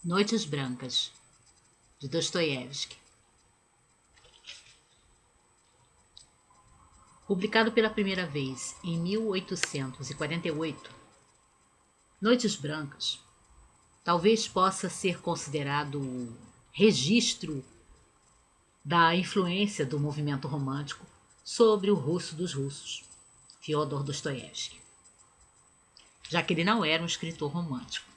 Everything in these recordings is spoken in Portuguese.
Noites Brancas, de Dostoiévski. Publicado pela primeira vez em 1848, Noites Brancas talvez possa ser considerado o registro da influência do movimento romântico sobre o russo dos russos, Fyodor Dostoiévski, já que ele não era um escritor romântico.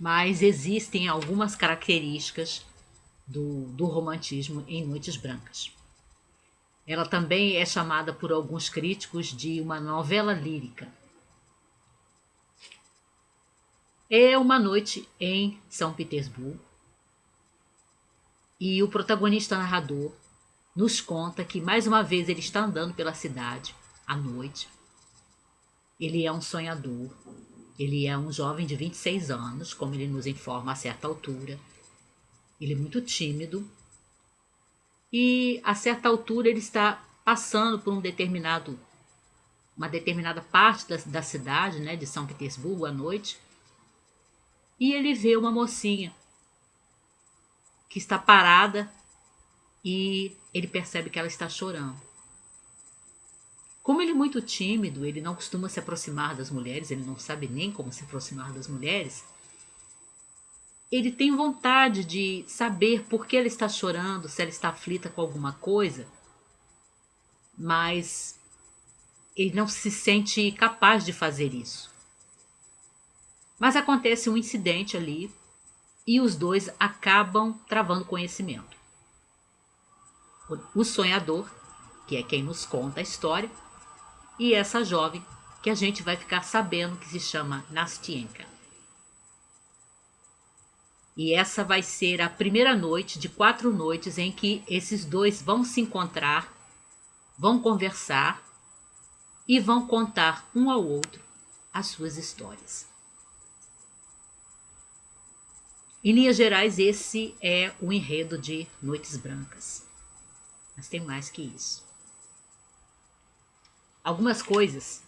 Mas existem algumas características do romantismo em Noites Brancas. Ela também é chamada por alguns críticos de uma novela lírica. É uma noite em São Petersburgo e o protagonista narrador nos conta que mais uma vez ele está andando pela cidade à noite. Ele é um sonhador, ele é um jovem de 26 anos, como ele nos informa a certa altura. Ele é muito tímido e a certa altura ele está passando por uma determinada parte da cidade, né, de São Petersburgo à noite, e ele vê uma mocinha que está parada e ele percebe que ela está chorando. Como ele é muito tímido, ele não costuma se aproximar das mulheres, ele não sabe nem como se aproximar das mulheres, ele tem vontade de saber por que ela está chorando, se ela está aflita com alguma coisa, mas ele não se sente capaz de fazer isso. Mas acontece um incidente ali e os dois acabam travando conhecimento. O sonhador, que é quem nos conta a história, e essa jovem que a gente vai ficar sabendo que se chama Nastienka. E essa vai ser a primeira noite de 4 noites em que esses dois vão se encontrar, vão conversar e vão contar um ao outro as suas histórias. Em linhas gerais, esse é o enredo de Noites Brancas. Mas tem mais que isso. Algumas coisas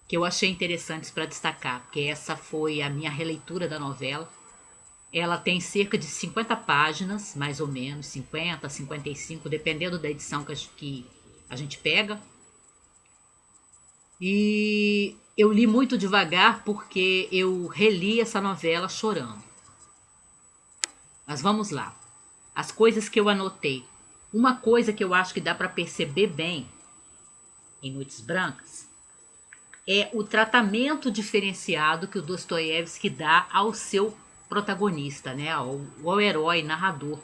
que eu achei interessantes para destacar, porque essa foi a minha releitura da novela. Ela tem cerca de 50 páginas, mais ou menos, 50, 55, dependendo da edição que a gente pega. E eu li muito devagar porque eu reli essa novela chorando. Mas vamos lá. As coisas que eu anotei. Uma coisa que eu acho que dá para perceber bem em Noites Brancas é o tratamento diferenciado que o Dostoiévski dá ao seu protagonista, né, ao herói narrador,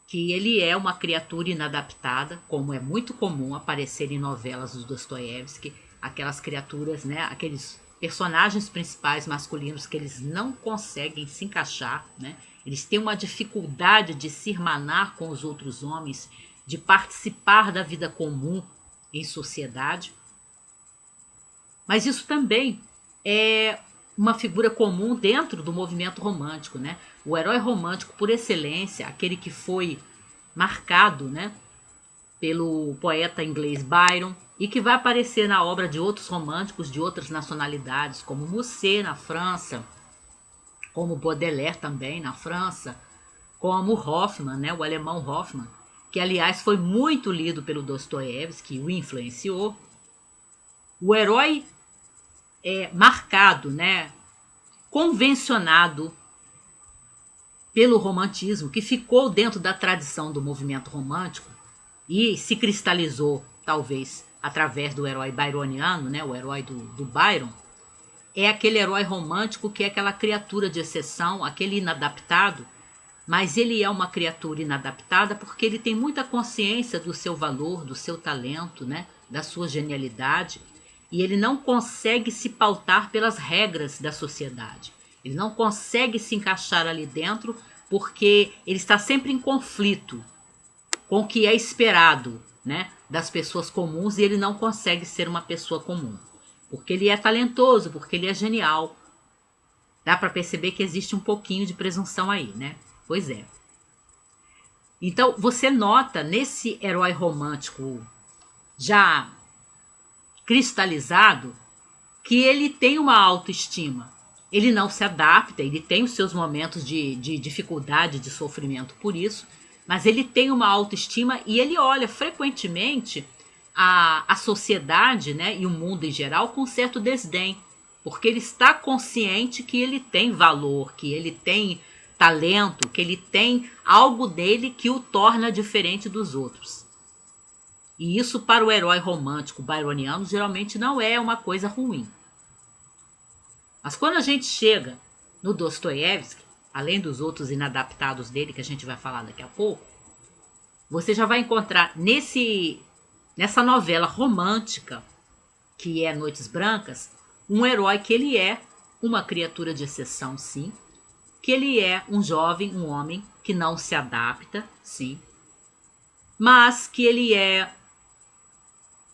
que ele é uma criatura inadaptada, como é muito comum aparecer em novelas do Dostoiévski, aquelas criaturas, né, aqueles personagens principais masculinos que eles não conseguem se encaixar, né, eles têm uma dificuldade de se irmanar com os outros homens, de participar da vida comum em sociedade. Mas isso também é uma figura comum dentro do movimento romântico, né? O herói romântico por excelência, aquele que foi marcado, né, pelo poeta inglês Byron e que vai aparecer na obra de outros românticos de outras nacionalidades, como Musset na França, como Baudelaire também na França, como Hoffmann, né, o alemão Hoffmann, que aliás foi muito lido pelo Dostoiévski, o influenciou. O herói marcado, né, convencionado pelo romantismo, que ficou dentro da tradição do movimento romântico e se cristalizou, talvez, através do herói byroniano, né, o herói do Byron, é aquele herói romântico que é aquela criatura de exceção, aquele inadaptado, mas ele é uma criatura inadaptada porque ele tem muita consciência do seu valor, do seu talento, né, da sua genialidade, e ele não consegue se pautar pelas regras da sociedade. Ele não consegue se encaixar ali dentro porque ele está sempre em conflito com o que é esperado, né, das pessoas comuns, e ele não consegue ser uma pessoa comum. Porque ele é talentoso, porque ele é genial. Dá para perceber que existe um pouquinho de presunção aí, né? Pois é. Então, você nota nesse herói romântico já cristalizado que ele tem uma autoestima, Ele não se adapta, ele tem os seus momentos de dificuldade, de sofrimento por isso, mas ele tem uma autoestima e ele olha frequentemente a sociedade, né, e o mundo em geral com certo desdém, porque ele está consciente que ele tem valor, que ele tem talento, que ele tem algo dele que o torna diferente dos outros. E isso para o herói romântico byroniano geralmente não é uma coisa ruim. Mas quando a gente chega no Dostoiévski, além dos outros inadaptados dele que a gente vai falar daqui a pouco, você já vai encontrar nessa novela romântica, que é Noites Brancas, um herói que ele é uma criatura de exceção, sim, que ele é um jovem, um homem que não se adapta, sim, mas que ele é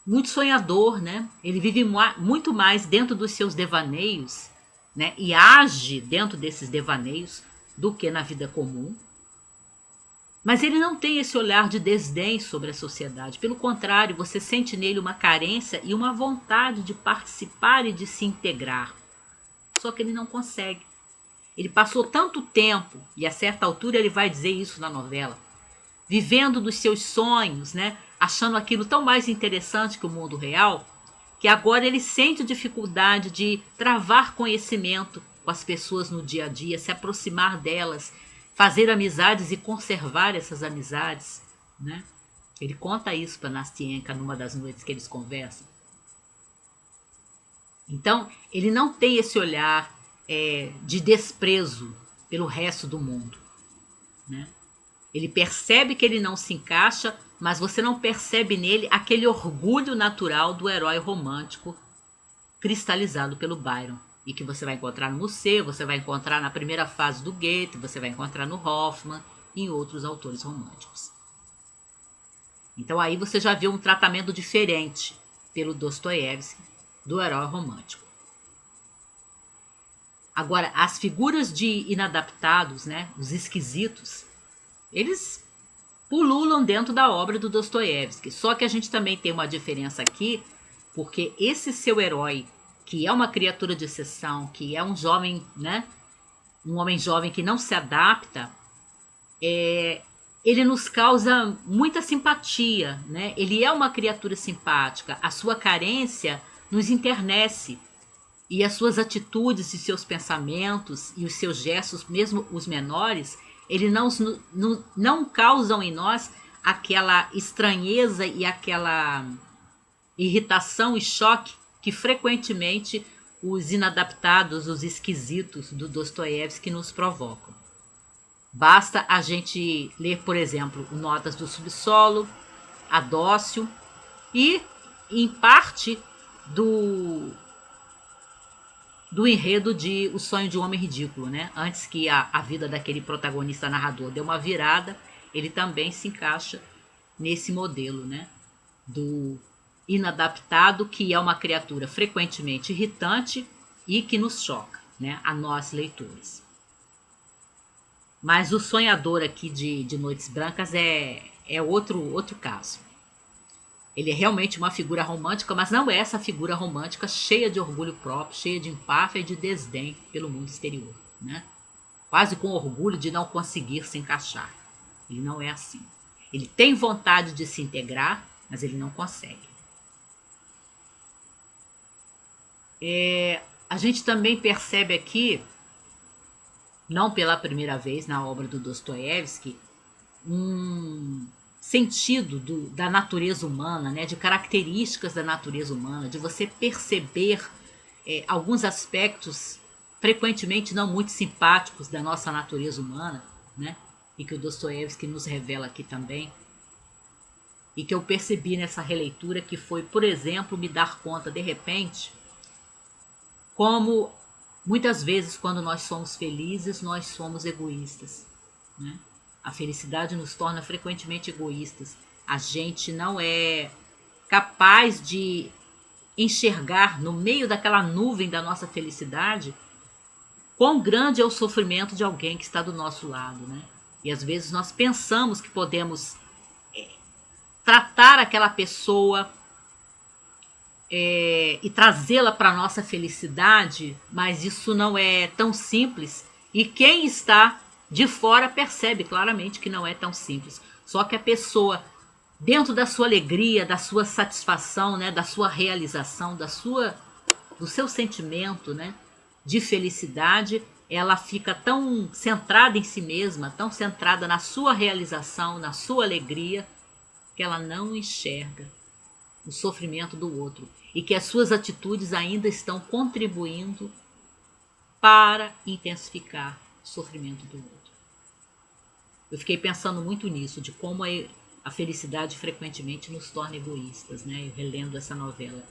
muito sonhador, né? Ele vive muito mais dentro dos seus devaneios, né? E age dentro desses devaneios do que na vida comum. Mas ele não tem esse olhar de desdém sobre a sociedade. Pelo contrário, você sente nele uma carência e uma vontade de participar e de se integrar. Só que ele não consegue. Ele passou tanto tempo, e a certa altura ele vai dizer isso na novela, vivendo dos seus sonhos, né? Achando aquilo tão mais interessante que o mundo real, que agora ele sente dificuldade de travar conhecimento com as pessoas no dia a dia, se aproximar delas, fazer amizades e conservar essas amizades, né? Ele conta isso para Nastienka numa das noites que eles conversam. Então, ele não tem esse olhar de desprezo pelo resto do mundo, né? Ele percebe que ele não se encaixa, mas você não percebe nele aquele orgulho natural do herói romântico cristalizado pelo Byron. E que você vai encontrar no Musset, você vai encontrar na primeira fase do Goethe, você vai encontrar no Hoffmann e em outros autores românticos. Então aí você já viu um tratamento diferente pelo Dostoiévski do herói romântico. Agora, as figuras de inadaptados, né, os esquisitos, eles pululam dentro da obra do Dostoiévski. Só que a gente também tem uma diferença aqui, porque esse seu herói, que é uma criatura de exceção, que é um jovem, né, um homem jovem que não se adapta, ele nos causa muita simpatia, né? Ele é uma criatura simpática. A sua carência nos enternece. E as suas atitudes e seus pensamentos e os seus gestos, mesmo os menores, eles não causam em nós aquela estranheza e aquela irritação e choque que frequentemente os inadaptados, os esquisitos do Dostoiévski nos provocam. Basta a gente ler, por exemplo, Notas do Subsolo, Adócio e, em parte, do enredo de O Sonho de um Homem Ridículo, né? Antes que a vida daquele protagonista narrador dê uma virada, ele também se encaixa nesse modelo, né? Do inadaptado, que é uma criatura frequentemente irritante e que nos choca, né? A nós, leitores. Mas o sonhador aqui de Noites Brancas é outro caso. Ele é realmente uma figura romântica, mas não é essa figura romântica cheia de orgulho próprio, cheia de empáfia e de desdém pelo mundo exterior, né? Quase com orgulho de não conseguir se encaixar. Ele não é assim. Ele tem vontade de se integrar, mas ele não consegue. A gente também percebe aqui, não pela primeira vez na obra do Dostoiévski, um sentido da natureza humana, né, de características da natureza humana, de você perceber alguns aspectos frequentemente não muito simpáticos da nossa natureza humana, né, e que o Dostoiévski nos revela aqui também, e que eu percebi nessa releitura, que foi, por exemplo, me dar conta de repente como muitas vezes quando nós somos felizes nós somos egoístas, né? A felicidade nos torna frequentemente egoístas. A gente não é capaz de enxergar no meio daquela nuvem da nossa felicidade quão grande é o sofrimento de alguém que está do nosso lado, né? E às vezes nós pensamos que podemos tratar aquela pessoa e trazê-la para a nossa felicidade, mas isso não é tão simples. E quem está de fora percebe claramente que não é tão simples. Só que a pessoa, dentro da sua alegria, da sua satisfação, né, da sua realização, do seu sentimento, né, de felicidade, ela fica tão centrada em si mesma, tão centrada na sua realização, na sua alegria, que ela não enxerga o sofrimento do outro e que as suas atitudes ainda estão contribuindo para intensificar o sofrimento do outro. Eu fiquei pensando muito nisso, de como a felicidade frequentemente nos torna egoístas, né? Eu relendo essa novela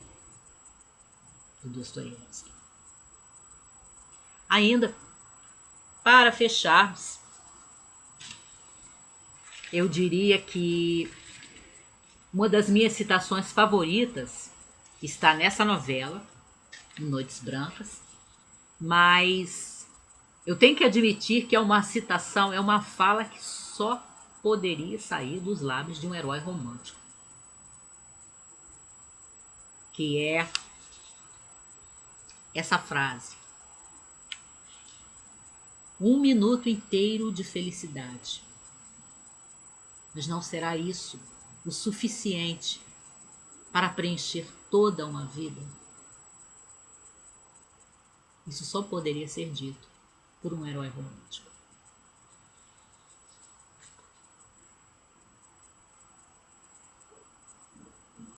do Dostoiévski. Ainda, para fecharmos, eu diria que uma das minhas citações favoritas está nessa novela, Noites Brancas, mas eu tenho que admitir que é uma citação, é uma fala que só poderia sair dos lábios de um herói romântico, que é essa frase: um minuto inteiro de felicidade, mas não será isso o suficiente para preencher toda uma vida. Isso só poderia ser dito por um herói romântico.